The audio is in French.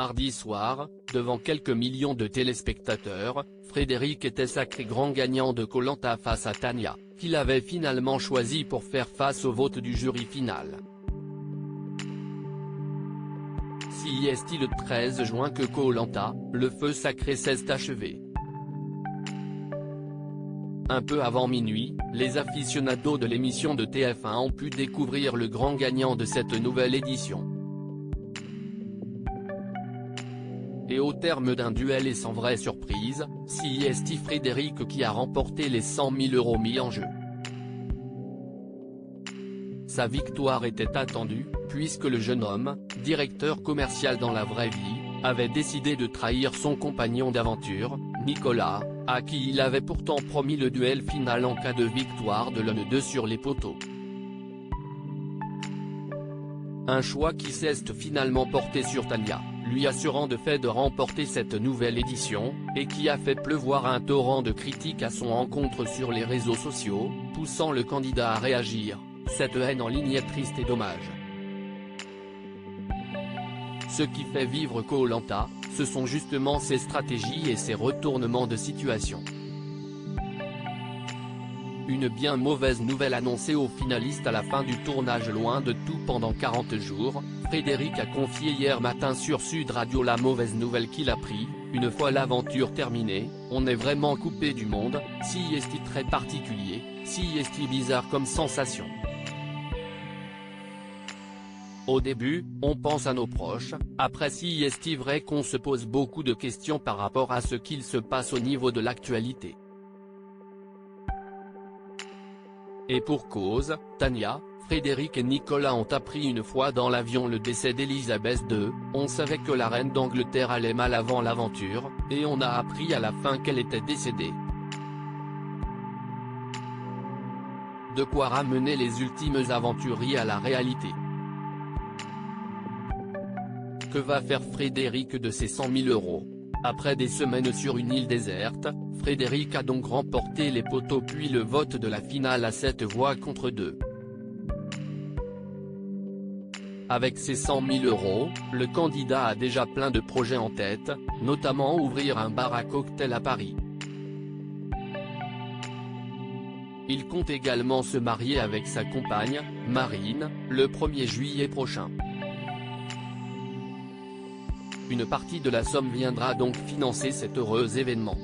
Mardi soir, devant quelques millions de téléspectateurs, Frédéric était sacré grand gagnant de Koh Lanta face à Tania, qu'il avait finalement choisi pour faire face au vote du jury final. Si est le 13 juin que Koh Lanta, le feu sacré s'est achevé. Un peu avant minuit, les aficionados de l'émission de TF1 ont pu découvrir le grand gagnant de cette nouvelle édition. Et au terme d'un duel et sans vraie surprise, c'est Frédéric qui a remporté les 100 000 € mis en jeu. Sa victoire était attendue, puisque le jeune homme, directeur commercial dans la vraie vie, avait décidé de trahir son compagnon d'aventure, Nicolas, à qui il avait pourtant promis le duel final en cas de victoire de l'un d'eux sur les poteaux. Un choix qui s'est finalement porté sur Tania, lui assurant de fait de remporter cette nouvelle édition, et qui a fait pleuvoir un torrent de critiques à son encontre sur les réseaux sociaux, poussant le candidat à réagir. Cette haine en ligne est triste et dommage. Ce qui fait vivre Koh Lanta, ce sont justement ses stratégies et ses retournements de situation. Une bien mauvaise nouvelle annoncée aux finalistes à la fin du tournage. Loin de tout pendant 40 jours, Frédéric a confié hier matin sur Sud Radio la mauvaise nouvelle qu'il a pris. Une fois l'aventure terminée, on est vraiment coupé du monde, si est très particulier, si est bizarre comme sensation. Au début, on pense à nos proches, après si est vrai qu'on se pose beaucoup de questions par rapport à ce qu'il se passe au niveau de l'actualité. Et pour cause, Tania, Frédéric et Nicolas ont appris une fois dans l'avion le décès d'Elisabeth II, on savait que la reine d'Angleterre allait mal avant l'aventure, et on a appris à la fin qu'elle était décédée. De quoi ramener les ultimes aventuriers à la réalité. Que va faire Frédéric de ses 100 000 €? Après des semaines sur une île déserte, Frédéric a donc remporté les poteaux puis le vote de la finale à 7 voix contre 2. Avec ses 100 000 €, le candidat a déjà plein de projets en tête, notamment ouvrir un bar à cocktails à Paris. Il compte également se marier avec sa compagne, Marine, le 1er juillet prochain. Une partie de la somme viendra donc financer cet heureux événement.